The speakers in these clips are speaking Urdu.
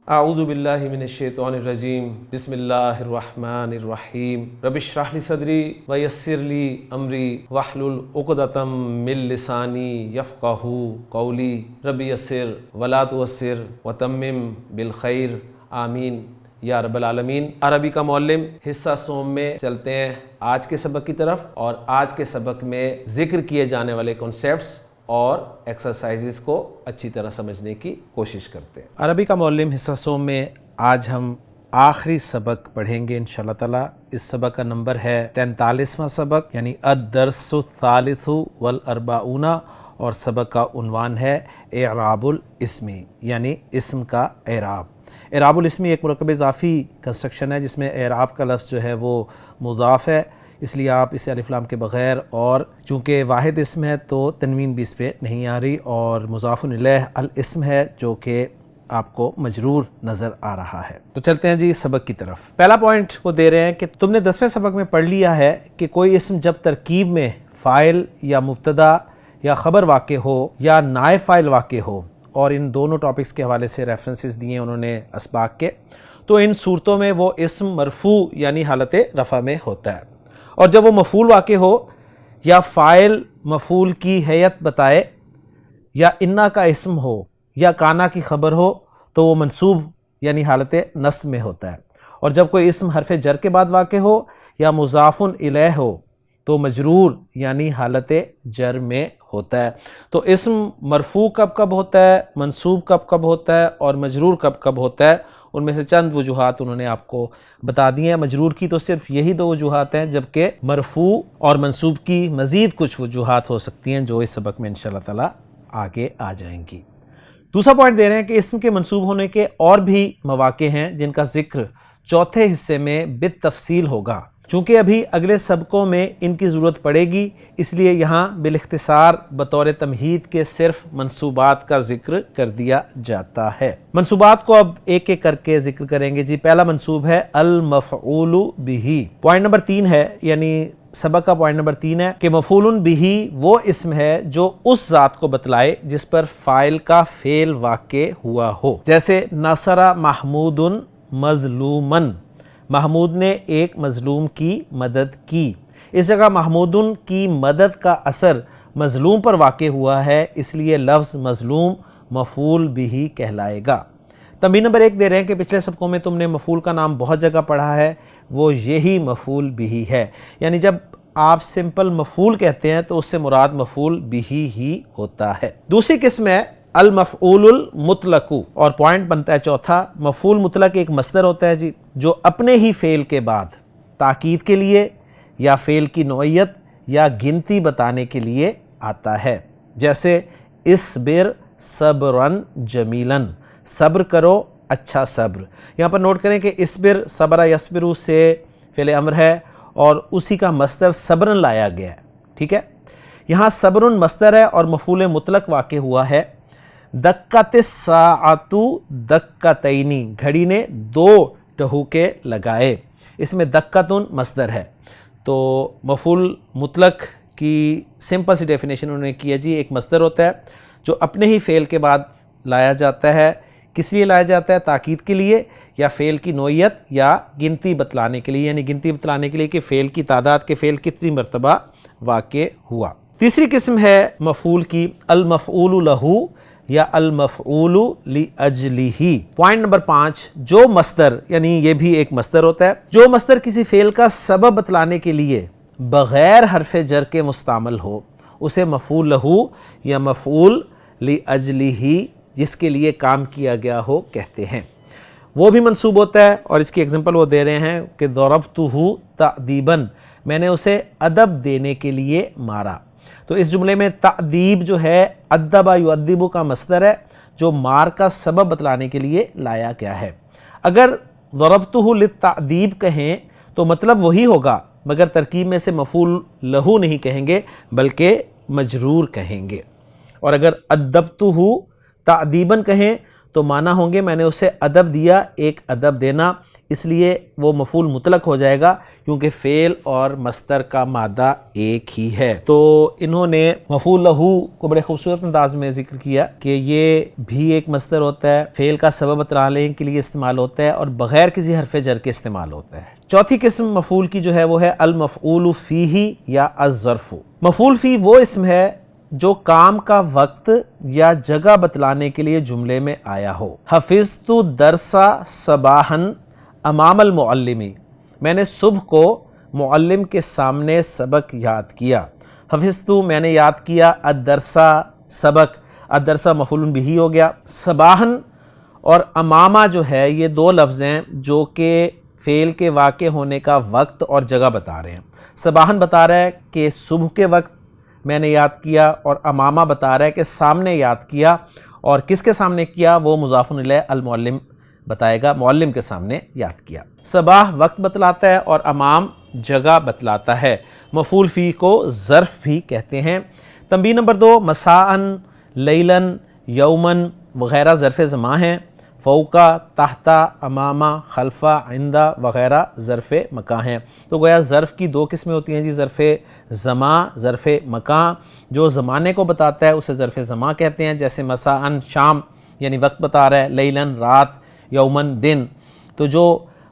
اعوذ باللہ من الشیطان الرجیم بسم اللہ الرحمن الرحیم رب اشرح لی صدری ویسر لی امری واحلل عقدۃ من لسانی یفقہوا قولی رب یسر ولا تعسر وتمم بالخیر آمین یا رب العالمین۔ عربی کا معلم حصہ سوم میں چلتے ہیں آج کے سبق کی طرف، اور آج کے سبق میں ذکر کیے جانے والے کنسیپٹس اور ایکسرسائزز کو اچھی طرح سمجھنے کی کوشش کرتے ہیں۔ عربی کا معلم حصہ سوم میں آج ہم آخری سبق پڑھیں گے انشاءاللہ تعالی۔ اس سبق کا نمبر ہے 43واں سبق، یعنی الدرس الثالث والاربعون، اور سبق کا عنوان ہے اعراب الاسم، یعنی اسم کا اعراب۔ اعراب الاسم ایک مرکب اضافی کنسٹرکشن ہے جس میں اعراب کا لفظ جو ہے وہ مضاف ہے، اس لیے آپ اسے الف لام کے بغیر، اور چونکہ واحد اسم ہے تو تنوین بھی اس پہ نہیں آ رہی، اور مضاف الیہ الاسم ہے جو کہ آپ کو مجرور نظر آ رہا ہے۔ تو چلتے ہیں جی سبق کی طرف۔ پہلا پوائنٹ وہ دے رہے ہیں کہ تم نے 10ویں سبق میں پڑھ لیا ہے کہ کوئی اسم جب ترکیب میں فاعل یا مبتدا یا خبر واقع ہو یا نائب فاعل واقع ہو، اور ان دونوں ٹاپکس کے حوالے سے ریفرنسز دیے انہوں نے اسباق کے، تو ان صورتوں میں وہ اسم مرفوع یعنی حالت رفع میں ہوتا ہے، اور جب وہ مفعول واقع ہو یا فاعل مفعول کی ہیئت بتائے یا انا کا اسم ہو یا کانا کی خبر ہو تو وہ منصوب یعنی حالت نصب میں ہوتا ہے، اور جب کوئی اسم حرف جر کے بعد واقع ہو یا مضاف الیہ ہو تو مجرور یعنی حالت جر میں ہوتا ہے۔ تو اسم مرفوع کب کب ہوتا ہے، منصوب کب کب ہوتا ہے، اور مجرور کب کب ہوتا ہے، ان میں سے چند وجوہات انہوں نے آپ کو بتا دی ہیں۔ مجرور کی تو صرف یہی 2 وجوہات ہیں، جبکہ مرفوع اور منصوب کی مزید کچھ وجوہات ہو سکتی ہیں جو اس سبق میں انشاءاللہ تعالی آگے آ جائیں گی۔ دوسرا پوائنٹ دے رہے ہیں کہ اسم کے منصوب ہونے کے اور بھی مواقع ہیں جن کا ذکر چوتھے حصے میں بالتفصیل ہوگا، چونکہ ابھی اگلے سبقوں میں ان کی ضرورت پڑے گی، اس لیے یہاں بالاختصار بطور تمہید کے صرف منصوبات کا ذکر کر دیا جاتا ہے۔ منصوبات کو اب ایک ایک کر کے ذکر کریں گے جی۔ پہلا منصوب ہے المفعول بہ۔ پوائنٹ نمبر 3 ہے، یعنی سبق کا پوائنٹ نمبر 3 ہے کہ مفعول بہ وہ اسم ہے جو اس ذات کو بتلائے جس پر فاعل کا فعل واقع ہوا ہو، جیسے نصر محمود مظلومن، محمود نے ایک مظلوم کی مدد کی۔ اس جگہ محمود کی مدد کا اثر مظلوم پر واقع ہوا ہے، اس لیے لفظ مظلوم مفعول بہ کہلائے گا۔ تنبیہ نمبر 1 دے رہے ہیں کہ پچھلے سبقوں میں تم نے مفعول کا نام بہت جگہ پڑھا ہے، وہ یہی مفعول بہ ہے، یعنی جب آپ سمپل مفعول کہتے ہیں تو اس سے مراد مفعول بہ ہی ہوتا ہے۔ دوسری قسم ہے المفعول المطلق، اور پوائنٹ بنتا ہے چوتھا، مفعول مطلق ایک مصدر ہوتا ہے جی جو اپنے ہی فعل کے بعد تاکید کے لیے یا فعل کی نوعیت یا گنتی بتانے کے لیے آتا ہے، جیسے اصبر صبرن جمیلن، صبر کرو اچھا صبر۔ یہاں پر نوٹ کریں کہ اصبر صبر یصبر سے فعل امر ہے اور اسی کا مصدر صبرن لایا گیا ہے، ٹھیک ہے۔ یہاں صبرن مصدر ہے اور مفعول مطلق واقع ہوا ہے۔ دکت الساعۃ دکتین، گھڑی نے 2 ٹہوکے لگائے، اس میں دکتن مصدر ہے۔ تو مفعول مطلق کی سمپل سی ڈیفینیشن انہوں نے کیا جی، ایک مصدر ہوتا ہے جو اپنے ہی فعل کے بعد لایا جاتا ہے، کس لیے لایا جاتا ہے؟ تاکید کے لیے یا فعل کی نوعیت یا گنتی بتلانے کے لیے، یعنی گنتی بتلانے کے لیے کہ فعل کی تعداد کے فعل کتنی مرتبہ واقع ہوا۔ تیسری قسم ہے مفعول کی المفعول لہ یا المفعول لاجلہ۔ پوائنٹ نمبر 5، جو مصدر، یعنی یہ بھی ایک مصدر ہوتا ہے، جو مصدر کسی فعل کا سبب بتلانے کے لیے بغیر حرف جر کے مستعمل ہو اسے مفعول لہ یا مفعول لاجلہ، جس کے لیے کام کیا گیا ہو، کہتے ہیں۔ وہ بھی منصوب ہوتا ہے، اور اس کی ایگزامپل وہ دے رہے ہیں کہ ضربتہ تأدیبا، میں نے اسے ادب دینے کے لیے مارا۔ تو اس جملے میں تأدیب جو ہے ادب یؤدب کا مصدر ہے جو مار کا سبب بتلانے کے لیے لایا گیا ہے۔ اگر ضربتہ للتأدیب کہیں تو مطلب وہی ہوگا، مگر ترکیب میں سے مفعول لہ نہیں کہیں گے بلکہ مجرور کہیں گے، اور اگر ادبتہ تأدیباً کہیں تو معنی ہوں گے میں نے اسے ادب دیا، ایک ادب دینا، اس لیے وہ مفعول مطلق ہو جائے گا کیونکہ فعل اور مصدر کا مادہ ایک ہی ہے۔ تو انہوں نے مفعول لہو کو بڑے خوبصورت انداز میں ذکر کیا کہ یہ بھی ایک مصدر ہوتا ہے، فعل کا سبب بتلانے کے لیے استعمال ہوتا ہے اور بغیر کسی حرف جر کے استعمال ہوتا ہے۔ چوتھی قسم مفعول کی جو ہے وہ ہے المفعول فیہ یا الظرف۔ مفعول فیہ وہ اسم ہے جو کام کا وقت یا جگہ بتلانے کے لیے جملے میں آیا ہو۔ حفظت درس صباحا امام المعلمی، میں نے صبح کو معلم کے سامنے سبق یاد کیا۔ حفظت میں نے یاد کیا، الدرس سبق، الدرس مفعول بہ ہو گیا۔ صباحا اور امامہ جو ہے یہ دو لفظ ہیں جو کہ فعل کے واقع ہونے کا وقت اور جگہ بتا رہے ہیں۔ صباحا بتا رہا ہے کہ صبح کے وقت میں نے یاد کیا، اور امامہ بتا رہا ہے کہ سامنے یاد کیا، اور کس کے سامنے کیا وہ مضاف الیہ المعلم بتائے گا، معلم کے سامنے یاد کیا۔ صباح وقت بتلاتا ہے اور امام جگہ بتلاتا ہے۔ مفعول فی کو ظرف بھی کہتے ہیں۔ تنبیہ نمبر 2، مساءً، لیلاً، یوماً وغیرہ ظرف زمان ہیں۔ فوقا، تحتا، امامہ، خلفہ، عندہ وغیرہ ظرف مکان ہیں۔ تو گویا ظرف کی دو قسمیں ہوتی ہیں جی، ظرف زمان، ظرف مکان۔ جو زمانے کو بتاتا ہے اسے ظرف زمان کہتے ہیں، جیسے مساءً شام یعنی وقت بتا رہا ہے، لیلاً رات، یوماً دن۔ تو جو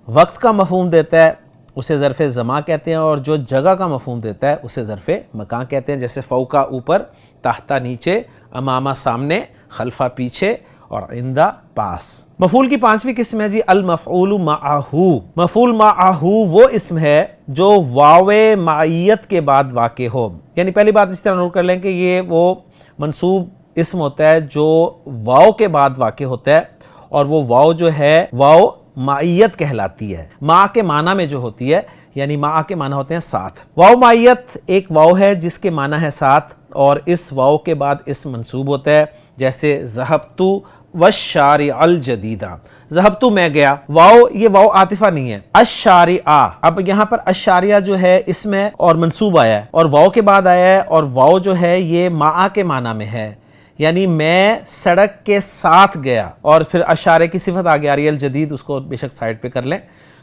وقت کا مفہوم دیتا ہے اسے ظرف زمان کہتے ہیں، اور جو جگہ کا مفہوم دیتا ہے اسے ظرف مکان کہتے ہیں، جیسے فوقا اوپر، تحتا نیچے، امامہ سامنے، خلفہ پیچھے، اور عندہ پاس۔ مفعول کی پانچویں قسم ہے جی المفعول معہ۔ مفعول معہ وہ اسم ہے جو واو معیت کے بعد واقع ہو۔ یعنی پہلی بات اس طرح نوٹ کر لیں کہ یہ وہ منصوب اسم ہوتا ہے جو واو کے بعد واقع ہوتا ہے، اور وہ واو جو ہے واو معیت کہلاتی ہے۔ مع کے معنی میں جو ہوتی ہے، یعنی مع کے معنی ہوتے ہیں ساتھ۔ واو معیت ایک واو ہے جس کے معنی ہے ساتھ، اور اس واو کے بعد اسم منصوب ہوتا ہے، جیسے ذہبت والشارع الجدیدہ، ذہبت میں گیا، واو یہ واو عاطفہ نہیں ہے۔ الشارع، اب یہاں پر الشارع جو ہے اسم ہے اور منصوب آیا ہے، اور واو کے بعد آیا ہے، اور واو جو ہے یہ مع کے معنی میں ہے، یعنی میں سڑک کے ساتھ گیا، اور پھر الشارع کی صفت آگے آ رہی ہے الجدید، اس کو بے شک سائڈ پہ کر لیں۔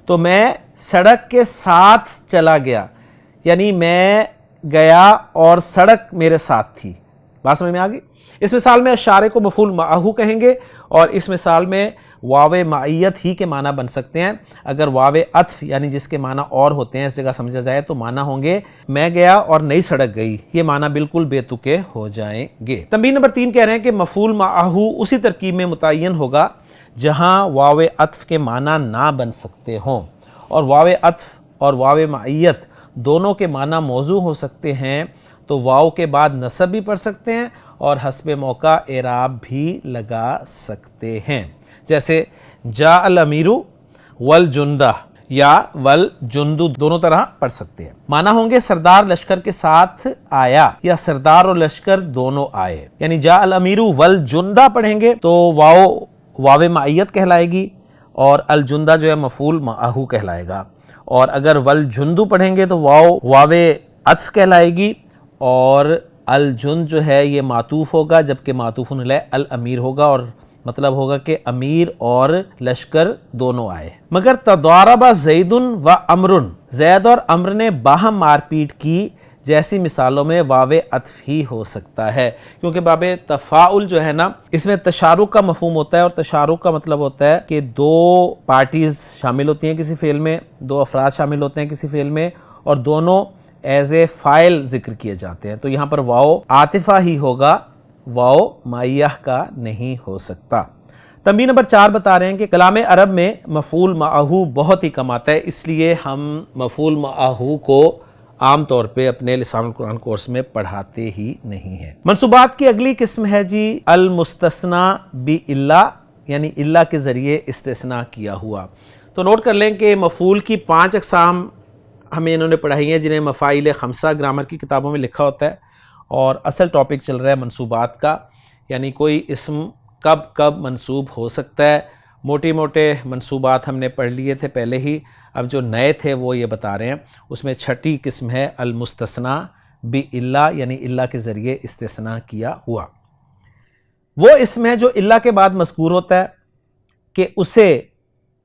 تو میں سڑک کے ساتھ چلا گیا، یعنی میں گیا اور سڑک میرے ساتھ تھی۔ بات سمجھ میں آ گئی؟ اس مثال میں اشارے کو مفعول معہ کہیں گے، اور اس مثال میں واو معیت ہی کے معنی بن سکتے ہیں۔ اگر واو عطف یعنی جس کے معنی اور ہوتے ہیں اس جگہ سمجھا جائے تو معنی ہوں گے میں گیا اور نئی سڑک گئی، یہ معنی بالکل بے تکے ہو جائیں گے۔ تنبیہ نمبر 3 کہہ رہے ہیں کہ مفعول معہ اسی ترکیب میں متعین ہوگا جہاں واو عطف کے معنی نہ بن سکتے ہوں، اور واو عطف اور واو معیت دونوں کے معنی موضوع ہو سکتے ہیں، تو واو کے بعد نصب بھی پڑھ سکتے ہیں اور حسب موقع اعراب بھی لگا سکتے ہیں، جیسے جاء الامیر والجندہ یا والجند دونوں طرح پڑھ سکتے ہیں۔ معنی ہوں گے سردار لشکر کے ساتھ آیا، یا سردار اور لشکر دونوں آئے، یعنی جاء الامیر والجندہ پڑھیں گے تو واو معیت کہلائے گی، اور الجندہ جو ہے مفعول معہ کہلائے گا، اور اگر والجند پڑھیں گے تو واو عطف کہلائے گی، اور الجند جو ہے یہ معطوف ہوگا، جبکہ معطوف علیہ الامیر ہوگا، اور مطلب ہوگا کہ امیر اور لشکر دونوں آئے۔ مگر تضارب زید و عمر، زید اور عمر نے باہم مار پیٹ کی جیسی مثالوں میں واو عطف ہی ہو سکتا ہے، کیونکہ باب تفاعل جو ہے نا اس میں تشارک کا مفہوم ہوتا ہے، اور تشارک کا مطلب ہوتا ہے کہ دو پارٹیز شامل ہوتی ہیں کسی فعل میں، دو افراد شامل ہوتے ہیں کسی فعل میں، اور دونوں ایز اے فاعل ذکر کیے جاتے ہیں، تو یہاں پر واو عاطفہ ہی ہوگا، واو معیہ کا نہیں ہو سکتا۔ تنبیہ نمبر 4 بتا رہے ہیں کہ کلام عرب میں مفعول معہ بہت ہی کم آتا ہے، اس لیے ہم مفعول معہ کو عام طور پہ اپنے لسان القرآن کورس میں پڑھاتے ہی نہیں ہیں۔ منصوبات کی اگلی قسم ہے جی المستثنی باللہ، یعنی اللہ کے ذریعے استثناء کیا ہوا۔ تو نوٹ کر لیں کہ مفعول کی 5 اقسام ہمیں انہوں نے پڑھائی ہیں، جنہیں مفاعیل خمسہ گرامر کی کتابوں میں لکھا ہوتا ہے، اور اصل ٹاپک چل رہا ہے منصوبات کا، یعنی کوئی اسم کب کب منصوب ہو سکتا ہے۔ موٹے موٹے منصوبات ہم نے پڑھ لیے تھے پہلے ہی، اب جو نئے تھے وہ یہ بتا رہے ہیں۔ اس میں 6ٹھی قسم ہے المستثنی باللہ، یعنی اللہ کے ذریعے استثناء کیا ہوا۔ وہ اسم ہے جو اللہ کے بعد مذکور ہوتا ہے کہ اسے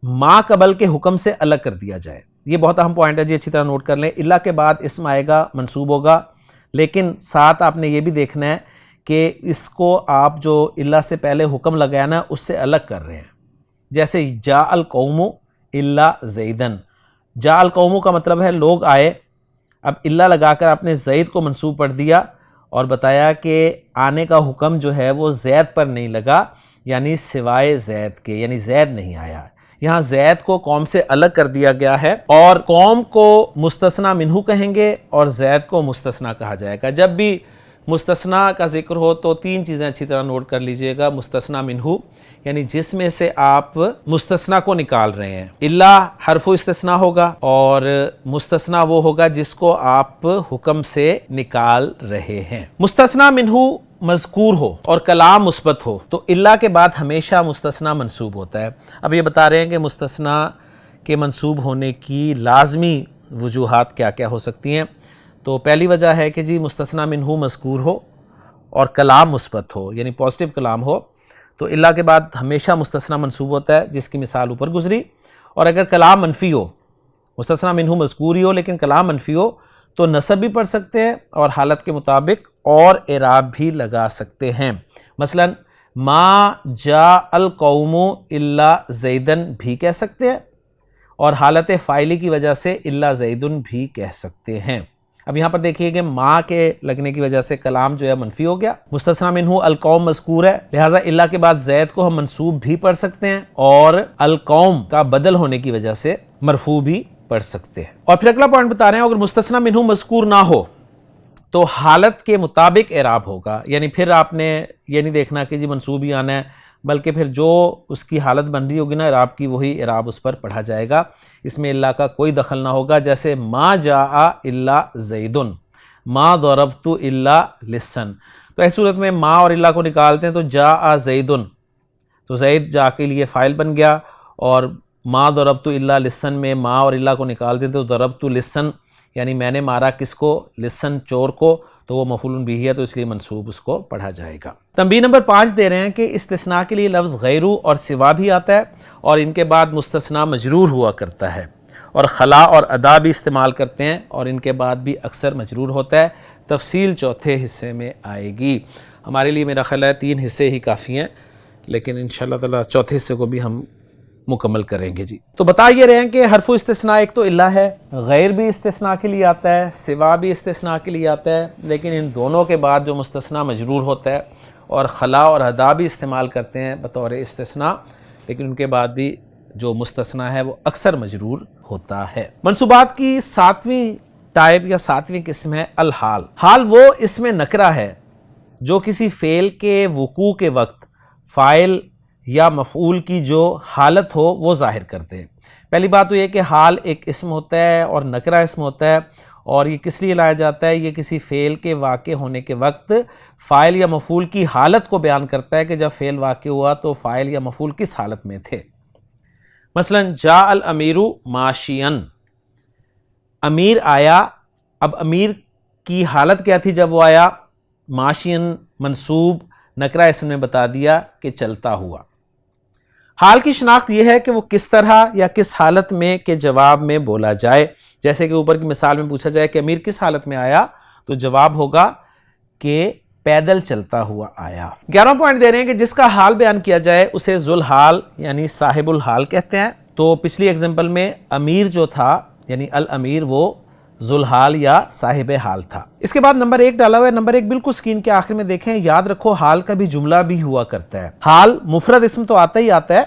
ما قبل کے حکم سے الگ کر دیا جائے۔ یہ بہت اہم پوائنٹ ہے جی، اچھی طرح نوٹ کر لیں. الا کے بعد اسم آئے گا، منصوب ہوگا، لیکن ساتھ آپ نے یہ بھی دیکھنا ہے کہ اس کو آپ جو الا سے پہلے حکم لگایا نا اس سے الگ کر رہے ہیں. جیسے جاء القوم الا زیدن، جاء القوم کا مطلب ہے لوگ آئے. اب الا لگا کر آپ نے زید کو منصوب پڑھ دیا اور بتایا کہ آنے کا حکم جو ہے وہ زید پر نہیں لگا، یعنی سوائے زید کے، یعنی زید نہیں آیا. یہاں زید کو قوم سے الگ کر دیا گیا ہے، اور قوم کو مستثنی منہ کہیں گے اور زید کو مستثنی کہا جائے گا. جب بھی مستثنی کا ذکر ہو تو تین چیزیں اچھی طرح نوٹ کر لیجئے گا. مستثنی منہ یعنی جس میں سے آپ مستثنی کو نکال رہے ہیں. الا حرف استثناء ہوگا، اور مستثنی وہ ہوگا جس کو آپ حکم سے نکال رہے ہیں. مستثنی منہ مذکور ہو اور کلام مثبت ہو تو الا کے بعد ہمیشہ مستثنی منصوب ہوتا ہے. اب یہ بتا رہے ہیں کہ مستثنی کے منصوب ہونے کی لازمی وجوہات کیا کیا ہو سکتی ہیں. تو پہلی وجہ ہے کہ جی مستثنی منہ مذکور ہو اور کلام مثبت ہو، یعنی پازیٹیو کلام ہو، تو الا کے بعد ہمیشہ مستثنی منصوب ہوتا ہے، جس کی مثال اوپر گزری. اور اگر کلام منفی ہو، مستثنی منہ مذکور ہی ہو لیکن کلام منفی ہو، تو نصب بھی پڑھ سکتے ہیں اور حالت کے مطابق اور اعراب بھی لگا سکتے ہیں. مثلا ما جاء القوم الا زیدن بھی کہہ سکتے ہیں، اور حالت فاعلی کی وجہ سے الا زیدن بھی کہہ سکتے ہیں. اب یہاں پر دیکھیے کہ ما کے لگنے کی وجہ سے کلام جو ہے منفی ہو گیا. مستثنی منہ القوم مذکور ہے، لہٰذا الا کے بعد زید کو ہم منصوب بھی پڑھ سکتے ہیں اور القوم کا بدل ہونے کی وجہ سے مرفوع بھی پڑھ سکتے ہیں. اور پھر اگلا پوائنٹ بتا رہے ہیں، اگر مستثنی منہ مذکور نہ ہو تو حالت کے مطابق اعراب ہوگا. یعنی پھر آپ نے یہ نہیں دیکھنا کہ جی منصوب ہی آنا ہے، بلکہ پھر جو اس کی حالت بن رہی ہوگی نا اعراب کی، وہی اعراب اس پر پڑھا جائے گا. اس میں الا کا کوئی دخل نہ ہوگا. جیسے ما جاء الا زیدن، ما ضربت الا لسن، تو ایسی صورت میں ما اور الا کو نکالتے ہیں تو جاء زیدن، تو زید جا کے لیے فاعل بن گیا. اور ما ضربت الا لسن میں ما اور الا کو نکالتے ہیں تو ضربت لسن، یعنی میں نے مارا کس کو؟ لسن، چور کو، تو وہ مفعول بہ ہے تو اس لیے منصوب اس کو پڑھا جائے گا. تنبیہ نمبر 5 دے رہے ہیں کہ استثناء کے لیے لفظ غیرو اور سوا بھی آتا ہے، اور ان کے بعد مستثنیٰ مجرور ہوا کرتا ہے، اور خلا اور ادا بھی استعمال کرتے ہیں اور ان کے بعد بھی اکثر مجرور ہوتا ہے. تفصیل چوتھے حصے میں آئے گی. ہمارے لیے میرا خیال ہے 3 حصے ہی کافی ہیں، لیکن انشاءاللہ تعالی چوتھے حصے کو بھی ہم مکمل کریں گے جی. تو بتا یہ رہے ہیں کہ حرف استثناء ایک تو الا ہے، غیر بھی استثناء کے لیے آتا ہے، سوا بھی استثناء کے لیے آتا ہے، لیکن ان دونوں کے بعد جو مستثنیٰ مجرور ہوتا ہے، اور خلا اور ادا بھی استعمال کرتے ہیں بطور استثناء، لیکن ان کے بعد بھی جو مستثنیٰ ہے وہ اکثر مجرور ہوتا ہے. منصوبات کی 7ویں ٹائپ یا 7ویں قسم ہے الحال. حال وہ اسم نکرہ ہے جو کسی فعل کے وقوع کے وقت فاعل یا مفعول کی جو حالت ہو وہ ظاہر کرتے ہیں. پہلی بات تو یہ کہ حال ایک اسم ہوتا ہے اور نکرہ اسم ہوتا ہے، اور یہ کس لیے لایا جاتا ہے؟ یہ کسی فعل کے واقع ہونے کے وقت فاعل یا مفعول کی حالت کو بیان کرتا ہے کہ جب فعل واقع ہوا تو فاعل یا مفعول کس حالت میں تھے. مثلا جاء الامیر ماشین، امیر آیا. اب امیر کی حالت کیا تھی جب وہ آیا؟ ماشین منصوب، نکرہ اسم نے بتا دیا کہ چلتا ہوا. حال کی شناخت یہ ہے کہ وہ کس طرح یا کس حالت میں کے جواب میں بولا جائے. جیسے کہ اوپر کی مثال میں پوچھا جائے کہ امیر کس حالت میں آیا، تو جواب ہوگا کہ پیدل چلتا ہوا آیا. 11 پوائنٹ دے رہے ہیں کہ جس کا حال بیان کیا جائے اسے ذوالحال یعنی صاحب الحال کہتے ہیں. تو پچھلی ایگزامپل میں امیر جو تھا یعنی الامیر وہ ذوالحال یا صاحب حال تھا. اس کے بعد نمبر 1 ڈالا ہوا ہے. نمبر 1 بالکل اسکرین کے آخر میں دیکھیں. یاد رکھو حال کا بھی جملہ بھی ہوا کرتا ہے. حال مفرد اسم تو آتا ہی آتا ہے،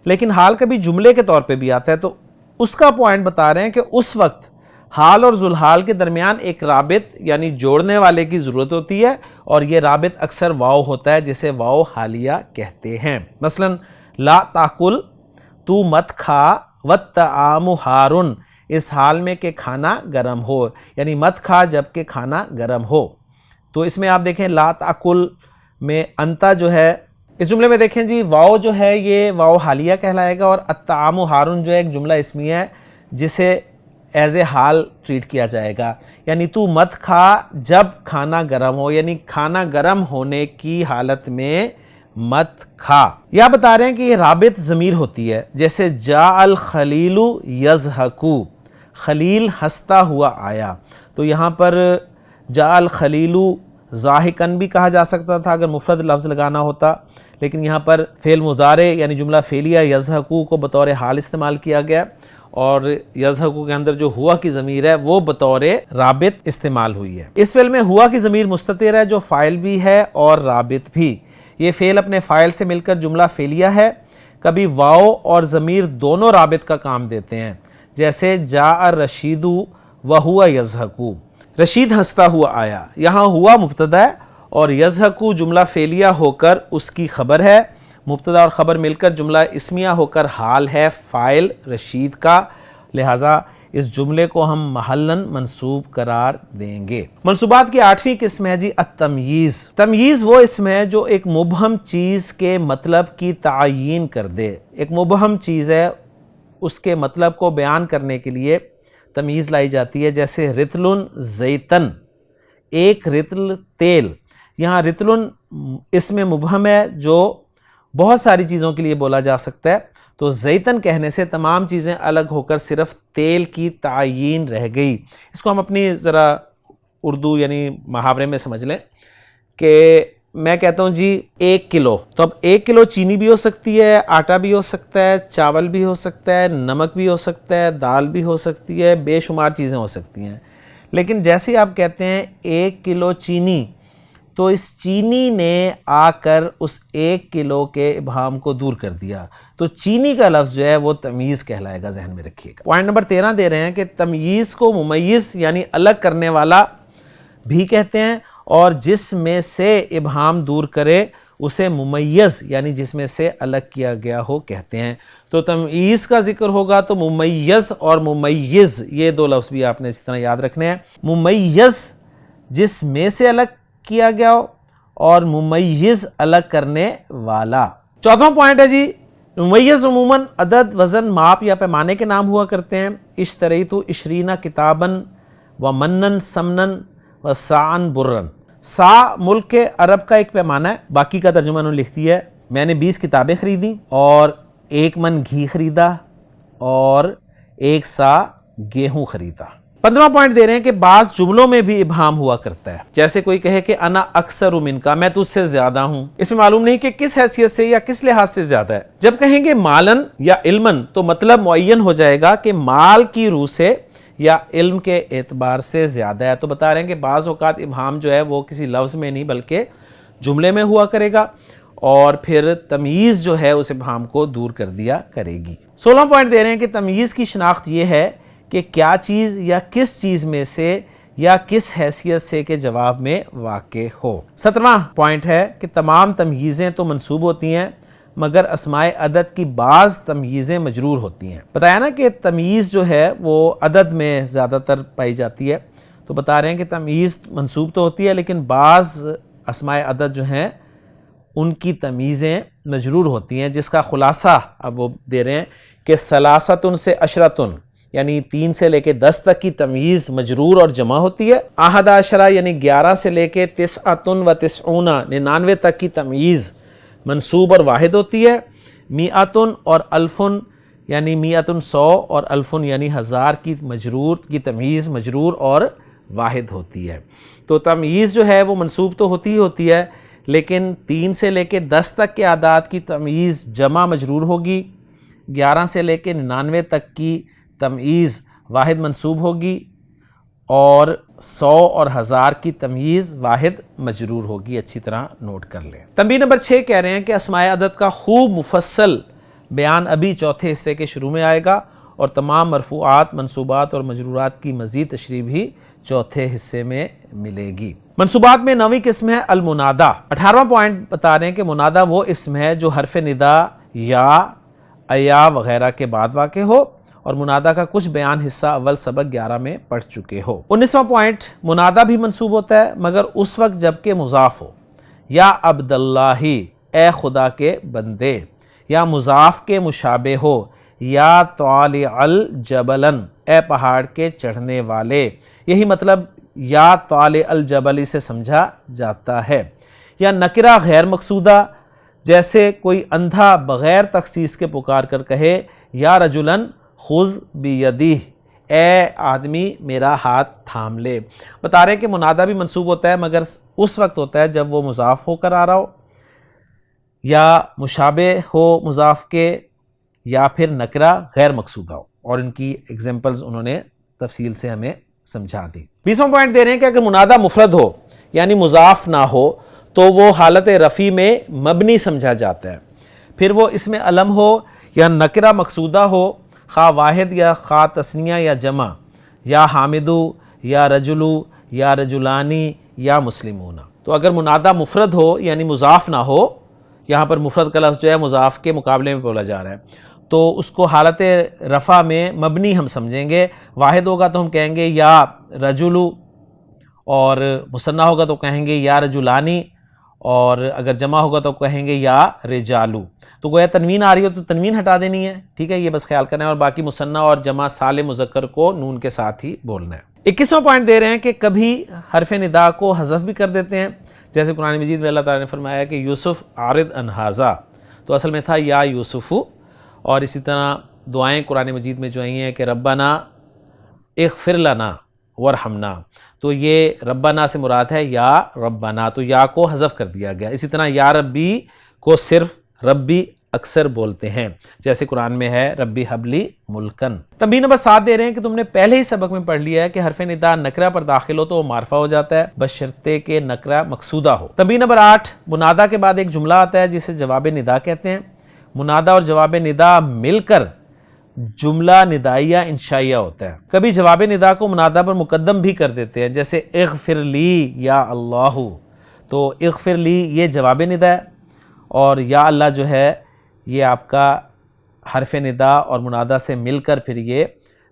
لیکن حال کا بھی جملے کے طور پہ بھی آتا ہے. تو اس کا پوائنٹ بتا رہے ہیں کہ اس وقت حال اور ذوالحال کے درمیان ایک رابط یعنی جوڑنے والے کی ضرورت ہوتی ہے، اور یہ رابط اکثر واو ہوتا ہے جسے واو حالیہ کہتے ہیں. مثلا لا تاکل، تو مت کھا، والطعام حار، اس حال میں کہ کھانا گرم ہو، یعنی مت کھا جب کہ کھانا گرم ہو. تو اس میں آپ دیکھیں لا تاکل میں انتا جو ہے، اس جملے میں دیکھیں جی واو جو ہے یہ واو حالیہ کہلائے گا، اور الطعام حار جو ہے ایک جملہ اسمیہ ہے جسے ایز اے حال ٹریٹ کیا جائے گا. یعنی تو مت کھا جب کھانا گرم ہو، یعنی کھانا گرم ہونے کی حالت میں مت کھا. یا بتا رہے ہیں کہ یہ رابط ضمیر ہوتی ہے. جیسے جاء الخلیل یضحک، خلیل ہنستا ہوا آیا. تو یہاں پر جاء الخلیل ضاحکن بھی کہا جا سکتا تھا اگر مفرد لفظ لگانا ہوتا، لیکن یہاں پر فعل مضارع یعنی جملہ فعلیہ یضحکو کو بطور حال استعمال کیا گیا، اور یضحکو کے اندر جو ہوا کی ضمیر ہے وہ بطور رابط استعمال ہوئی ہے. اس فعل میں ہوا کی ضمیر مستتر ہے جو فاعل بھی ہے اور رابط بھی. یہ فعل اپنے فاعل سے مل کر جملہ فعلیہ ہے. کبھی واو اور ضمیر دونوں رابط کا کام دیتے ہیں، جیسے جاء الرشید وہو یضحکو، رشید ہنستا ہوا آیا. یہاں ہوا مبتدا ہے اور یضحکو جملہ فعلیہ ہو کر اس کی خبر ہے. مبتدا اور خبر مل کر جملہ اسمیہ ہو کر حال ہے فاعل رشید کا، لہٰذا اس جملے کو ہم محلاً منصوب قرار دیں گے. منصوبات کی 8ویں قسم ہے جی التمییز. تمییز وہ اسم ہے جو ایک مبہم چیز کے مطلب کی تعیین کر دے. ایک مبہم چیز ہے، اس کے مطلب کو بیان کرنے کے لیے تمییز لائی جاتی ہے، جیسے رطل زیتن، ایک رطل تیل. یہاں رطل اسم مبہم ہے جو بہت ساری چیزوں کے لیے بولا جا سکتا ہے، تو زیتن کہنے سے تمام چیزیں الگ ہو کر صرف تیل کی تعیین رہ گئی. اس کو ہم اپنی ذرا اردو یعنی محاورے میں سمجھ لیں کہ میں کہتا ہوں جی 1 کلو، تو اب 1 کلو چینی بھی ہو سکتی ہے، آٹا بھی ہو سکتا ہے، چاول بھی ہو سکتا ہے، نمک بھی ہو سکتا ہے، دال بھی ہو سکتی ہے، بے شمار چیزیں ہو سکتی ہیں. لیکن جیسے ہی آپ کہتے ہیں 1 کلو چینی، تو اس چینی نے آ کر اس 1 کلو کے ابہام کو دور کر دیا. تو چینی کا لفظ جو ہے وہ تمییز کہلائے گا، ذہن میں رکھیے گا. پوائنٹ نمبر 13 دے رہے ہیں کہ تمییز کو ممیز یعنی الگ کرنے والا بھی کہتے ہیں، اور جس میں سے ابہام دور کرے اسے ممیز یعنی جس میں سے الگ کیا گیا ہو کہتے ہیں. تو تمییز کا ذکر ہوگا تو ممیز اور ممیز یہ 2 لفظ بھی آپ نے اس طرح یاد رکھنے ہیں. ممیز جس میں سے الگ کیا گیا ہو، اور ممیز الگ کرنے والا. 4واں پوائنٹ ہے جی ممیز عموماً عدد، وزن، ماپ یا پیمانے کے نام ہوا کرتے ہیں. اشتریت 20 کتاباً ومنن سمنن وساعن برن. سا ملک کے عرب کا ایک پیمانہ ہے، باقی کا ترجمہ انہوں نے لکھ دیا ہے. میں نے 20 کتابیں خریدیں اور 1 من گھی خریدا اور 1 سا گیہوں خریدا. 15واں پوائنٹ دے رہے ہیں کہ بعض جملوں میں بھی ابہام ہوا کرتا ہے، جیسے کوئی کہے کہ انا اکثر من کا، میں تجھ سے زیادہ ہوں. اس میں معلوم نہیں کہ کس حیثیت سے یا کس لحاظ سے زیادہ ہے. جب کہیں گے مالن یا علمن تو مطلب معین ہو جائے گا کہ مال کی روح سے یا علم کے اعتبار سے زیادہ ہے. تو بتا رہے ہیں کہ بعض اوقات ابہام جو ہے وہ کسی لفظ میں نہیں بلکہ جملے میں ہوا کرے گا، اور پھر تمییز جو ہے اس ابہام کو دور کر دیا کرے گی. 16واں پوائنٹ دے رہے ہیں کہ تمییز کی شناخت یہ ہے کہ کیا چیز یا کس چیز میں سے یا کس حیثیت سے کے جواب میں واقع ہو. 17واں پوائنٹ ہے کہ تمام تمییزیں تو منصوب ہوتی ہیں مگر اسماء عدد کی بعض تمییزیں مجرور ہوتی ہیں. بتایا نا کہ تمییز جو ہے وہ عدد میں زیادہ تر پائی جاتی ہے، تو بتا رہے ہیں کہ تمییز منصوب تو ہوتی ہے لیکن بعض اسماء عدد جو ہیں ان کی تمییزیں مجرور ہوتی ہیں، جس کا خلاصہ اب وہ دے رہے ہیں کہ ثلاثتن سے عشرتن یعنی 3 سے لے کے 10 تک کی تمییز مجرور اور جمع ہوتی ہے. 11 یعنی 11 سے لے کے 99 تک کی تمییز منصوب اور واحد ہوتی ہے. 100 اور الفن یعنی 100 اور الفن یعنی 1000 کی مجرور کی تمییز مجرور اور واحد ہوتی ہے. تو تمییز جو ہے وہ منصوب تو ہوتی ہی ہوتی ہے، لیکن 3 سے لے کے 10 تک کے اعداد کی تمییز جمع مجرور ہوگی، 11 سے لے کے 99 تک کی تمییز واحد منصوب ہوگی، اور 100 اور 1000 کی تمییز واحد مجرور ہوگی. اچھی طرح نوٹ کر لیں. تنبیہ نمبر 6 کہہ رہے ہیں کہ اسماء عدد کا خوب مفصل بیان ابھی چوتھے حصے کے شروع میں آئے گا، اور تمام مرفوعات، منصوبات اور مجرورات کی مزید تشریح بھی چوتھے حصے میں ملے گی. منصوبات میں 9ویں قسم ہے المنادا. 18واں پوائنٹ بتا رہے ہیں کہ منادا وہ اسم ہے جو حرف ندا یا ایا وغیرہ کے بعد واقع ہو، اور منادا کا کچھ بیان حصہ اول سبق 11 میں پڑھ چکے ہو. 19واں پوائنٹ منادا بھی منصوب ہوتا ہے مگر اس وقت جب کہ مضاف ہو، یا عبداللہ اے خدا کے بندے، یا مضاف کے مشابہ ہو، یا طالع الجبلن اے پہاڑ کے چڑھنے والے. یہی مطلب یا طالع الجبل سے سمجھا جاتا ہے. یا نکرہ غیر مقصودہ، جیسے کوئی اندھا بغیر تخصیص کے پکار کر کہے یا رجلن خذ بیدیہ اے آدمی میرا ہاتھ تھام لے. بتا رہے ہیں کہ منادہ بھی منصوب ہوتا ہے مگر اس وقت ہوتا ہے جب وہ مضاف ہو کر آ رہا ہو یا مشابہ ہو مضاف کے یا پھر نکرہ غیر مقصودہ ہو. اور ان کی ایگزامپلز انہوں نے تفصیل سے ہمیں سمجھا دی. 20واں پوائنٹ دے رہے ہیں کہ اگر منادہ مفرد ہو یعنی مضاف نہ ہو تو وہ حالت رفع میں مبنی سمجھا جاتا ہے. پھر وہ اس میں علم ہو یا نکرہ مقصودہ ہو، خواہ واحد یا خواہ تثنیہ یا جمع، یا حامدو یا رجلو یا رجلانی یا مسلمون. تو اگر منادہ مفرد ہو یعنی مضاف نہ ہو، یہاں پر مفرد کا لفظ جو ہے مضاف کے مقابلے میں بولا جا رہا ہے، تو اس کو حالت رفع میں مبنی ہم سمجھیں گے. واحد ہوگا تو ہم کہیں گے یا رجلو، اور مثنیٰ ہوگا تو کہیں گے یا رجلانی، اور اگر جمع ہوگا تو کہیں گے یا رجالو. تو گویا تنوین آ رہی ہو تو تنوین ہٹا دینی ہے، ٹھیک ہے، یہ بس خیال کرنا ہے. اور باقی مثنیٰ اور جمع سالم مذکر کو نون کے ساتھ ہی بولنا ہے. 21واں پوائنٹ دے رہے ہیں کہ کبھی حرف ندا کو حذف بھی کر دیتے ہیں، جیسے قرآن مجید میں اللہ تعالیٰ نے فرمایا کہ یوسف عارض عن ھذا، تو اصل میں تھا یا یوسف. اور اسی طرح دعائیں قرآن مجید میں جو آئی ہیں کہ ربنا اغفر لنا ورحمنا، تو یہ ربنا سے مراد ہے یا ربنا، تو یا کو حذف کر دیا گیا. اسی طرح یا ربی کو صرف ربی اکثر بولتے ہیں، جیسے قرآن میں ہے ربی حبلی ملکن. تنبیہ نمبر 7 دے رہے ہیں کہ تم نے پہلے ہی سبق میں پڑھ لیا ہے کہ حرف ندا نکرہ پر داخل ہو تو وہ معرفہ ہو جاتا ہے بشرطے کہ نکرہ مقصودہ ہو. تنبیہ نمبر 8، منادہ کے بعد ایک جملہ آتا ہے جسے جواب ندا کہتے ہیں. منادہ اور جواب ندا مل کر جملہ ندائیہ انشائیہ ہوتا ہے. کبھی جواب ندا کو منادہ پر مقدم بھی کر دیتے ہیں، جیسے اغفر لی یا اللہ، تو اغفر لی یہ جواب ندا ہے، اور یا اللہ جو ہے یہ آپ کا حرف ندا اور منادہ سے مل کر پھر یہ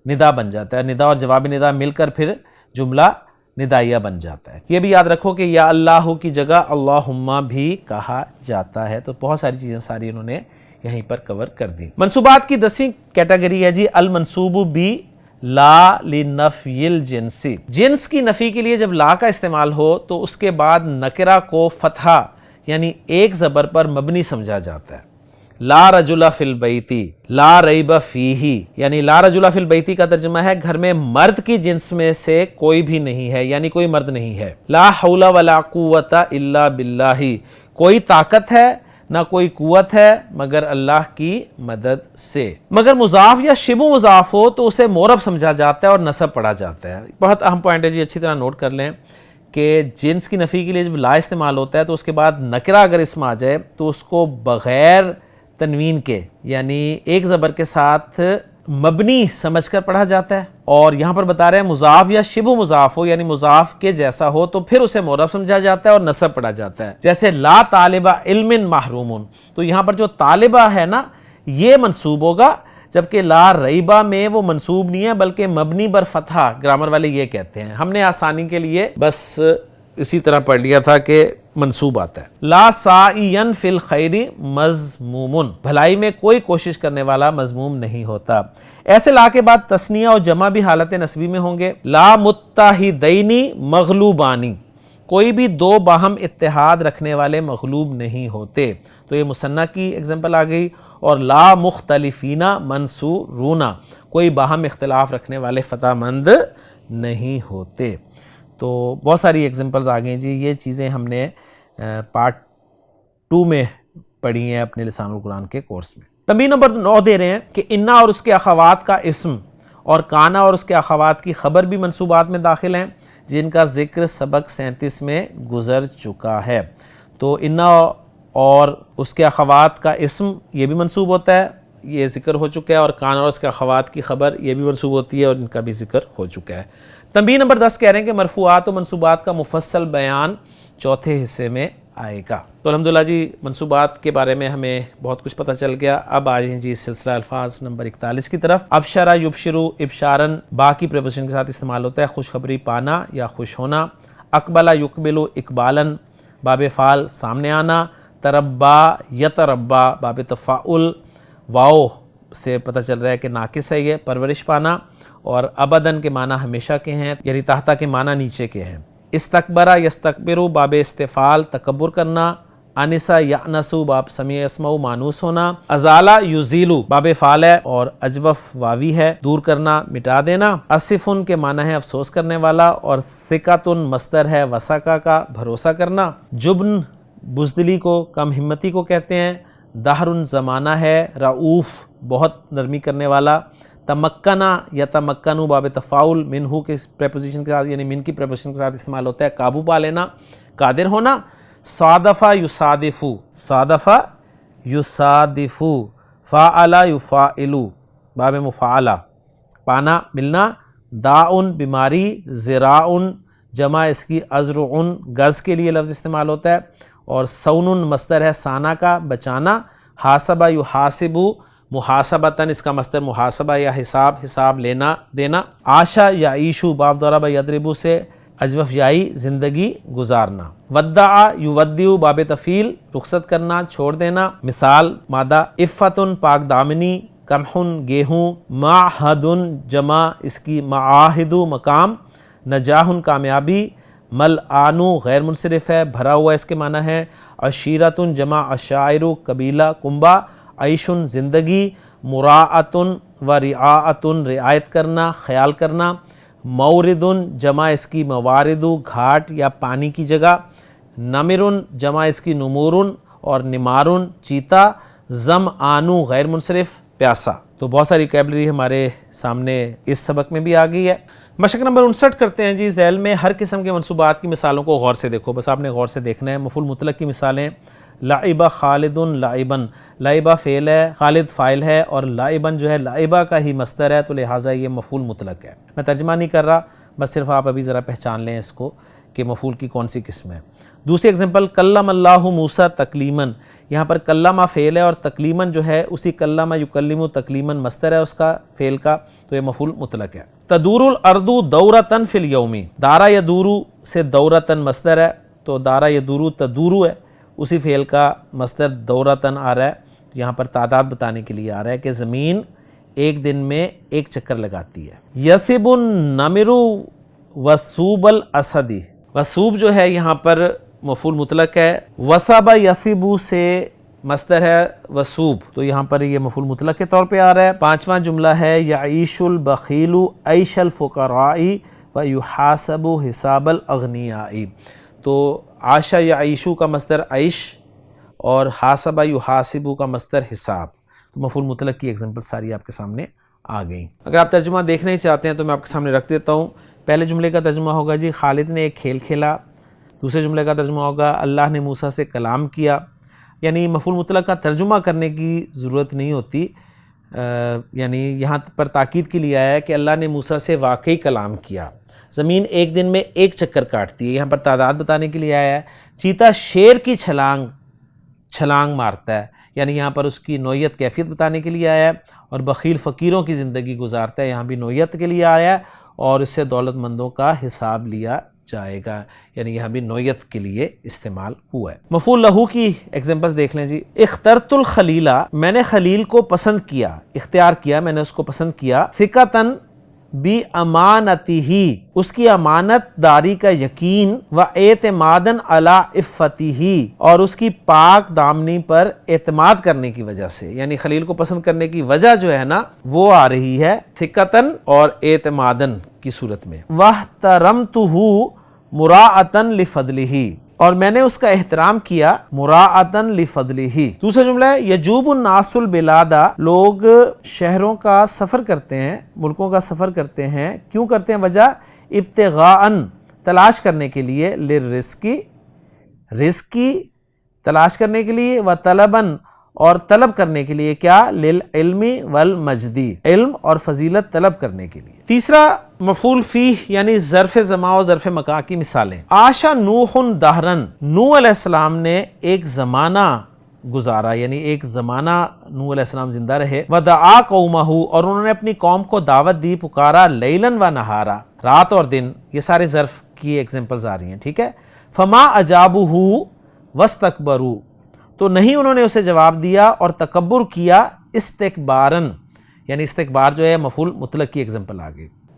ندا بن جاتا ہے. ندا اور جواب ندا مل کر پھر جملہ ندائیہ بن جاتا ہے. یہ بھی یاد رکھو کہ یا اللہ کی جگہ اللہم بھی کہا جاتا ہے. تو بہت ساری چیزیں ساری انہوں نے یہیں پر کور کر دی. منصوبات کی 10ویں کیٹیگری ہے جی المنصوب بی لا لنفی الجنس. جنس کی نفی کے لیے جب لا کا استعمال ہو تو اس کے بعد نکرہ کو فتحہ یعنی ایک زبر پر مبنی سمجھا جاتا ہے. لا رجل فی البیتی لا ریب فیہ، یعنی لا رجل فی البیتی کا ترجمہ ہے گھر میں مرد کی جنس میں سے کوئی بھی نہیں ہے، یعنی کوئی مرد نہیں ہے. لا حول ولا قوت الا باللہ، کوئی طاقت ہے نہ کوئی قوت ہے مگر اللہ کی مدد سے. مگر مضاف یا شبہ مضاف ہو تو اسے معرب سمجھا جاتا ہے اور نصب پڑھا جاتا ہے. بہت اہم پوائنٹ ہے جی، اچھی طرح نوٹ کر لیں کہ جنس کی نفی کے لیے جب لا استعمال ہوتا ہے تو اس کے بعد نکرہ اگر اسم آ جائے تو اس کو بغیر تنوین کے یعنی ایک زبر کے ساتھ مبنی سمجھ کر پڑھا جاتا ہے. اور یہاں پر بتا رہے ہیں مضاف یا شبہ مضاف ہو یعنی مضاف کے جیسا ہو تو پھر اسے معرب سمجھا جاتا ہے اور نصب پڑھا جاتا ہے. جیسے لا طالب علم محروم، تو یہاں پر جو طالبہ ہے نا یہ منصوب ہوگا، جبکہ لا ریبہ میں وہ منصوب نہیں ہے بلکہ مبنی بر فتحہ گرامر والے یہ کہتے ہیں. ہم نے آسانی کے لیے بس اسی طرح پڑھ لیا تھا کہ منصوب آتا ہے. لا سائین فی الخیر مذموم، بھلائی میں کوئی کوشش کرنے والا مذموم نہیں ہوتا. ایسے لا کے بعد تثنیہ اور جمع بھی حالت نسبی میں ہوں گے. لا متحدینی مغلوبانی، کوئی بھی دو باہم اتحاد رکھنے والے مغلوب نہیں ہوتے. تو یہ مثنیٰ کی ایگزامپل آ گئی. اور لا مختلفین منصورون، کوئی باہم اختلاف رکھنے والے فتح مند نہیں ہوتے. تو بہت ساری ایگزامپلز آ گئیں جی. یہ چیزیں ہم نے پارٹ 2 میں پڑھی ہیں اپنے لسان القرآن کے کورس میں. تنبیہ نمبر 9 دے رہے ہیں کہ انا اور اس کے اخوات کا اسم اور کانا اور اس کے اخوات کی خبر بھی منصوبات میں داخل ہیں جن کا ذکر سبق 37 میں گزر چکا ہے. تو انا اور اس کے اخوات کا اسم یہ بھی منصوب ہوتا ہے، یہ ذکر ہو چکا ہے، اور کانا اور اس کے اخوات کی خبر یہ بھی منصوب ہوتی ہے اور ان کا بھی ذکر ہو چکا ہے. تنبیہ نمبر 10 کہہ رہے ہیں کہ مرفوعات و منصوبات کا مفصل بیان چوتھے حصے میں آئے گا. تو الحمدللہ جی منصوبات کے بارے میں ہمیں بہت کچھ پتہ چل گیا. اب آ جائیں جی سلسلہ الفاظ نمبر 41 کی طرف. ابشرا یبشرو ابشارن با کی پریپوزیشن کے ساتھ استعمال ہوتا ہے خوشخبری پانا یا خوش ہونا. اقبلا یقبلو اقبالن باب فعل سامنے آنا. تربا یتربا باب تفاعل واو سے پتہ چل رہا ہے کہ ناقص ہے یہ پرورش پانا. اور ابدن کے معنی ہمیشہ کے ہیں یعنی تحت کے معنی نیچے کے ہیں. استکبرا یستکبرو باب استفعال تکبر کرنا انسا یعنسو باب سمیع اسمعو مانوس ہونا، ازالا یزیلو باب فعال ہے اور اجوف واوی ہے، دور کرنا مٹا دینا، اسفن کے معنی ہے افسوس کرنے والا، اور ثقتن مصدر ہے وثقہ کا بھروسہ کرنا، جبن بزدلی کو کم ہمتی کو کہتے ہیں، دہرن زمانہ ہے، رعوف بہت نرمی کرنے والا، تمکنا یا تمکنو باب تفاعل منہو کے پریپوزیشن کے ساتھ یعنی من کی پریپوزیشن کے ساتھ استعمال ہوتا ہے، قابو پا لینا، قادر ہونا، صادفہ یصادفو، صادفہ یصادفو، فاعل یفاعلو باب مفاعلہ، پانا ملنا، داعن بیماری، زراعن جمع اس کی ازرعن گز کے لیے لفظ استعمال ہوتا ہے، اور سونن مصدر ہے سانہ کا بچانا، حاسبہ یحاسبو محاسبتاً اس کا مصدر محاسبہ یا حساب لینا دینا، عاشا یعیشو باب ضرب یضربو سے اجوف یائی زندگی گزارنا، ودعا یودعو باب تفیل رخصت کرنا چھوڑ دینا، مثال مادہ عفتن پاک دامنی، قمحن گیہوں، معہدن جمع اس کی معاہدو مقام، نجاحن کامیابی، ملعانو غیر منصرف ہے بھرا ہوا اس کے معنی ہے، عشیرتن جمع عشائرو قبیلہ کنبہ، عیشن زندگی، مراعتن و رعاعتن رعایت کرنا خیال کرنا، موردن جمع اس کی مواردو گھاٹ یا پانی کی جگہ، نمرن جمع اس کی نمورن اور نمارن چیتا، ظمآنو غیر منصرف پیاسا۔ تو بہت ساری ویکیبلری ہمارے سامنے اس سبق میں بھی آ گئی ہے۔ مشق نمبر 59 کرتے ہیں جی، ذیل میں ہر قسم کے منصوبات کی مثالوں کو غور سے دیکھو، بس آپ نے غور سے دیکھنا ہے۔ مفعول مطلق کی مثالیں، لعبہ خالدن لعبن، لعبہ فعل ہے، خالد فاعل ہے، اور لعبن جو ہے لعبہ کا ہی مصدر ہے، تو لہٰذا یہ مفعول مطلق ہے۔ میں ترجمہ نہیں کر رہا، بس صرف آپ ابھی ذرا پہچان لیں اس کو کہ مفعول کی کون سی قسم ہے۔ دوسری ایگزامپل، کلم اللہ موسیٰ تکلیماً، یہاں پر کلمہ فعل ہے اور تکلیماً جو ہے اسی کلمہ یکلم تکلیماً مصدر ہے اس کا فعل کا، تو یہ مفعول مطلق ہے۔ تدور الارض دورۃ فی الیوم، دارا یدور سے دورۃ مصدر ہے، تو دارا یدور تدور ہے، اسی فعل کا مصدر دورۃ آ رہا ہے، یہاں پر تعداد بتانے کے لیے آ رہا ہے کہ زمین ایک دن میں ایک چکر لگاتی ہے۔ یثب النمر وثوب الاسد، وثوب جو ہے یہاں پر مفعول مطلق ہے، وثب یثب سے مصدر ہے وثوب، تو یہاں پر یہ مفعول مطلق کے طور پہ آ رہا ہے۔ پانچواں جملہ ہے، یعیش البخیل عیش الفقراء ویحاسب حساب الاغنیاء، تو عاشا یعیشو کا مصدر عیش اور حاسبہ یحاسبو کا مصدر حساب، تو مفعول مطلق کی ایگزامپل ساری آپ کے سامنے آ گئیں۔ اگر آپ ترجمہ دیکھنا ہی چاہتے ہیں تو میں آپ کے سامنے رکھ دیتا ہوں۔ پہلے جملے کا ترجمہ ہوگا جی، خالد نے ایک کھیل کھیلا۔ دوسرے جملے کا ترجمہ ہوگا، اللہ نے موسیٰ سے کلام کیا۔ یعنی مفعول مطلق کا ترجمہ کرنے کی ضرورت نہیں ہوتی، یعنی یہاں پر تاکید کے لیے آیا ہے کہ اللہ نے موسیٰ سے واقعی کلام کیا۔ زمین ایک دن میں ایک چکر کاٹتی ہے، یہاں پر تعداد بتانے کے لیے آیا ہے۔ چیتا شیر کی چھلانگ مارتا ہے، یعنی یہاں پر اس کی نوعیت کیفیت بتانے کے لیے آیا ہے، اور بخیل فقیروں کی زندگی گزارتا ہے، یہاں بھی نوعیت کے لیے آیا ہے، اور اس سے دولت مندوں کا حساب لیا جائے گا، یعنی یہاں بھی نوعیت کے لیے استعمال ہوا ہے۔ مفعول لہو کی ایگزامپلز دیکھ لیں جی، اخترت الخلیلہ، میں نے خلیل کو پسند کیا، اختیار کیا، میں نے اس کو پسند کیا، ثقتاً بی امانتی ہی، اس کی امانت داری کا یقین، و اعتماداً علی عفتی ہی، اور اس کی پاک دامنی پر اعتماد کرنے کی وجہ سے، یعنی خلیل کو پسند کرنے کی وجہ جو ہے نا وہ آ رہی ہے ثقتاً اور اعتماداً کی صورت میں۔ واحترمتہ مراعتاً لفضلہ، اور میں نے اس کا احترام کیا مراعتاً لفضلہ۔ دوسرا جملہ ہے، یجوب الناس البلاد، لوگ شہروں کا سفر کرتے ہیں، ملکوں کا سفر کرتے ہیں، کیوں کرتے ہیں؟ وجہ ابتغاءً تلاش کرنے کے لیے، للرزق رزق تلاش کرنے کے لیے، و طلباً اور طلب کرنے کے لیے، کیا؟ للعلم والمجد، علم اور فضیلت طلب کرنے کے لیے۔ تیسرا مفعول فیہ یعنی ظرف زمان و ظرف مکان کی مثالیں، عاشا نوح دہرن، نوح علیہ السلام نے ایک زمانہ گزارا، یعنی ایک زمانہ نوح علیہ السلام زندہ رہے، ودعا قومہ، اور انہوں نے اپنی قوم کو دعوت دی، پکارا، لیلاً و نہارا، رات اور دن، یہ سارے ظرف کی ایگزامپلز آ رہی ہیں، ٹھیک ہے۔ فما اجابوہ واستکبروا، تو نہیں انہوں نے اسے جواب دیا اور تکبر کیا، استکباراً، یعنی استکبار جو ہے مفعول مطلق کی ایگزامپل آ گئی۔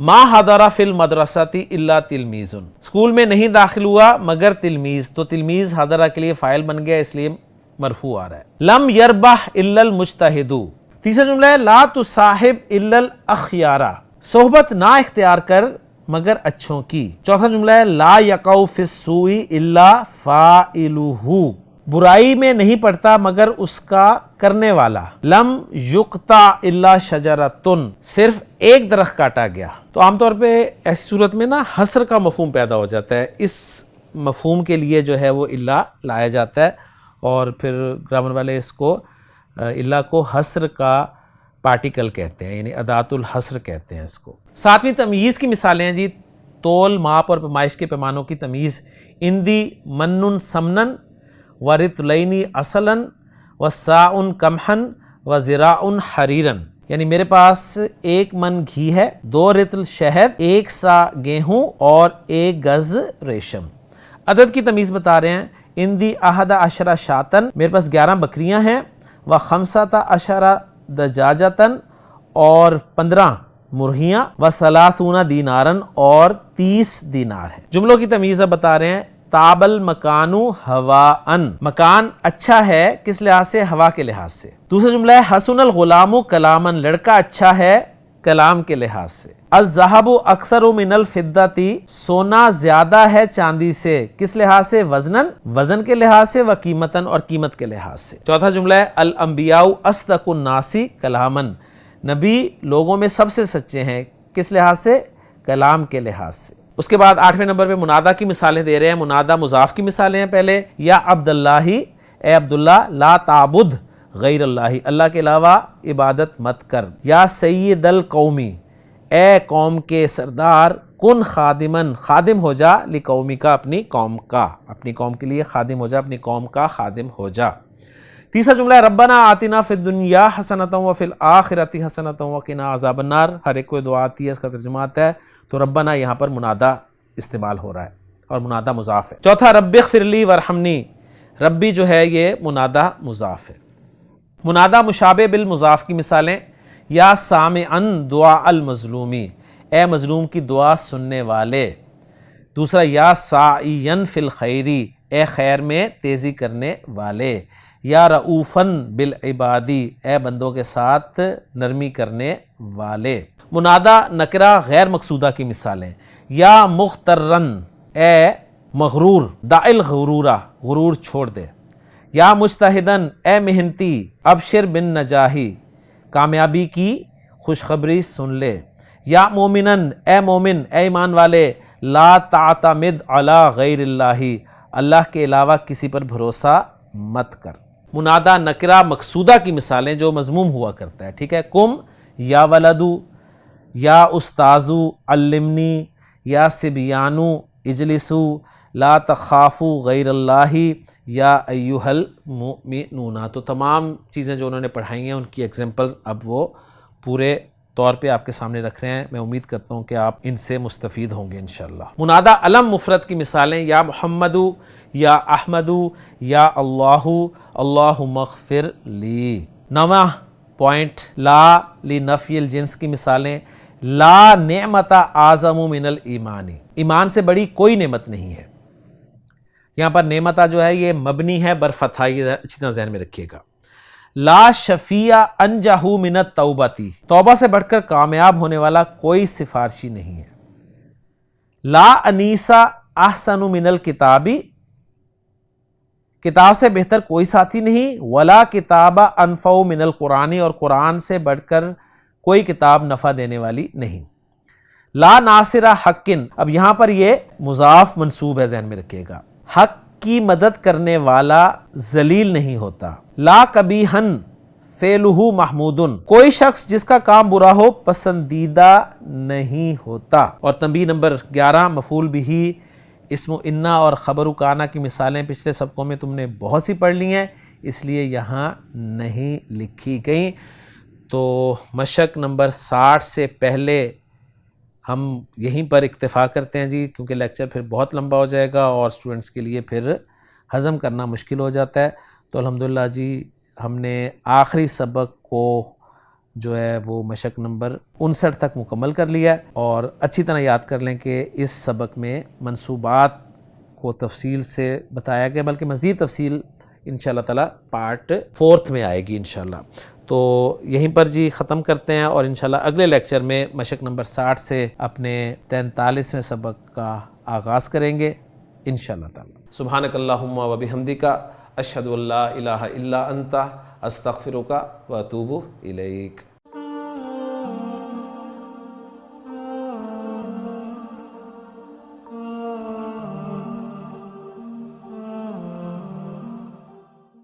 ما حضر فی المدرسۃ الا تلمیذ، اسکول میں نہیں داخل ہوا مگر تلمیذ، تو تلمیذ حضرہ کے لیے فاعل بن گیا اس لیے مرفوع آ رہا ہے۔ لم یربح الا المجتہد، تیسرا جملہ ہے لا تصاحب الا الاخیار، صحبت نہ اختیار کر مگر اچھوں کی۔ چوتھا جملہ ہے لا یقع فی السوء الا فاعلہ، برائی میں نہیں پڑتا مگر اس کا کرنے والا۔ لم یقطع الا شجرۃ، صرف ایک درخت کاٹا گیا۔ تو عام طور پہ ایسی صورت میں نا حصر کا مفہوم پیدا ہو جاتا ہے، اس مفہوم کے لیے جو ہے وہ الا لایا جاتا ہے، اور پھر گرامر والے اس کو الا کو حصر کا پارٹیکل کہتے ہیں، یعنی ادات الحصر کہتے ہیں اس کو۔ ساتویں تمییز کی مثالیں ہیں جی، تول، ماپ اور پیمائش کے پیمانوں کی تمییز۔ اندی منن سمنن، ورطلین اصلا، وساع قمحا، وزراع حریرا، یعنی میرے پاس 1 من گھی ہے، 2 رطل شہد، 1 سا گیہوں اور 1 گز ریشم۔ عدد کی تمیز بتا رہے ہیں، اندی 11 شاتن، میرے پاس 11 بکریاں ہیں، و15 دجاجتن، اور 15 مرغیاں، و30 دینارن، اور 30 دینار ہیں۔ جملوں کی تمیز بتا رہے ہیں، تاب المکان ہواءن، مکان اچھا ہے کس لحاظ سے؟ ہوا کے لحاظ سے۔ دوسرا جملہ ہے حسن الغلام کلامن، لڑکا اچھا ہے کلام کے لحاظ سے۔ الذہب اکثر من الفضۃ، سونا زیادہ ہے چاندی سے کس لحاظ سے؟ وزنن، وزن کے لحاظ سے، و قیمتن، اور قیمت کے لحاظ سے۔ چوتھا جملہ ہے الانبیاء اصدق الناس کلامن، نبی لوگوں میں سب سے سچے ہیں کس لحاظ سے؟ کلام کے لحاظ سے۔ اس کے بعد 8ویں نمبر پہ منادہ کی مثالیں دے رہے ہیں۔ منادہ مضاف کی مثالیں ہیں پہلے، یا عبداللہ، اے عبداللہ، لا تعبد غیر اللہ، اللہ کے علاوہ عبادت مت کر، یا سید القومی، اے قوم کے سردار، کن خادمن، خادم ہو جا، لقومی کا، اپنی قوم کا، اپنی قوم کے لیے خادم ہو جا، اپنی قوم کا خادم ہو جا۔ تیسرا جملہ ہے ربنا آتنا فی الدنیا حسنۃ وفی الآخرۃ حسنۃ وقنا عذاب النار، ہر ایک کو دعا آتی ہے، اس کا ترجمہ آتا ہے، تو ربنا یہاں پر منادہ استعمال ہو رہا ہے اور منادہ مضاف ہے۔ چوتھا رب اغفر لی وارحمنی، ربی جو ہے یہ منادہ مضاف ہے۔ منادہ مشابہ بالمضاف کی مثالیں، یا سامعن دعاء المظلومی، اے مظلوم کی دعا سننے والے۔ دوسرا یا ساعین فی الخیری، اے خیر میں تیزی کرنے والے۔ یا رؤوفن بالعبادی، اے بندوں کے ساتھ نرمی کرنے والے۔ منادہ نکرہ غیر مقصودہ کی مثالیں، یا مغترن، اے مغرور، دع الغرورہ، غرور چھوڑ دے۔ یا مجتہدن، اے محنتی، ابشر بالنجاحی، کامیابی کی خوشخبری سن لے۔ یا مومنن، اے مومن، اے ایمان والے، لا تعتمد علی غیر اللہ، اللہ کے علاوہ کسی پر بھروسہ مت کر۔ منادہ نکرہ مقصودہ کی مثالیں جو مذموم ہوا کرتا ہے، ٹھیک ہے، کم، یا ولدو، یا استاذو، علمنی، یا سبیانو، اجلسو، لا تخافو غیر اللہ، یا ایہا المؤمنون۔ تو تمام چیزیں جو انہوں نے پڑھائی ہیں ان کی ایگزامپلز اب وہ پورے طور پہ آپ کے سامنے رکھ رہے ہیں۔ میں امید کرتا ہوں کہ آپ ان سے مستفید ہوں گے انشاءاللہ۔ منادہ علم مفرد کی مثالیں، یا محمدو، یا احمدو، یا اللہ، اللہم اغفر لی۔ 9واں پوائنٹ لا لنفی الجنس کی مثالیں، لا نعمت اعظم من الایمان، ایمان سے بڑی کوئی نعمت نہیں ہے۔ یہاں پر نعمتہ جو ہے یہ مبنی ہے برفتحہ، یہ اچھی طرح ذہن میں رکھیے گا۔ لا شفیع انجح من التوبۃ، توبہ سے بڑھ کر کامیاب ہونے والا کوئی سفارشی نہیں ہے۔ لا انیسہ احسن من الکتاب، کتاب سے بہتر کوئی ساتھی نہیں۔ ولا کتاب انفع من القرآن، اور قرآن سے بڑھ کر کوئی کتاب نفع دینے والی نہیں۔ لا ناصر حق، اب یہاں پر یہ مضاف منصوب ہے، ذہن میں رکھیے گا، حق کی مدد کرنے والا ذلیل نہیں ہوتا۔ لا قبیحن فعلہ محمود، کوئی شخص جس کا کام برا ہو پسندیدہ نہیں ہوتا۔ اور تنبیہ نمبر 11، مفعول بہ، اسم انا اور خبر کانا کی مثالیں پچھلے سبقوں میں تم نے بہت سی پڑھ لی ہیں، اس لیے یہاں نہیں لکھی گئیں۔ تو مشق نمبر 60 سے پہلے ہم یہیں پر اکتفا کرتے ہیں جی، کیونکہ لیکچر پھر بہت لمبا ہو جائے گا اور اسٹوڈنٹس کے لیے پھر ہضم کرنا مشکل ہو جاتا ہے۔ تو الحمدللہ جی ہم نے آخری سبق کو جو ہے وہ مشق نمبر 59 تک مکمل کر لیا ہے، اور اچھی طرح یاد کر لیں کہ اس سبق میں منصوبات کو تفصیل سے بتایا گیا، بلکہ مزید تفصیل انشاءاللہ تعالی پارٹ 4 میں آئے گی انشاءاللہ۔ تو یہیں پر جی ختم کرتے ہیں، اور انشاءاللہ اگلے لیکچر میں مشق نمبر 60 سے اپنے 43ویں سبق کا آغاز کریں گے انشاءاللہ تعالی۔ سبحانک اللہم و بحمدک، اشہد ان لا الہ الا انت، استغفرک و اتوب الیک۔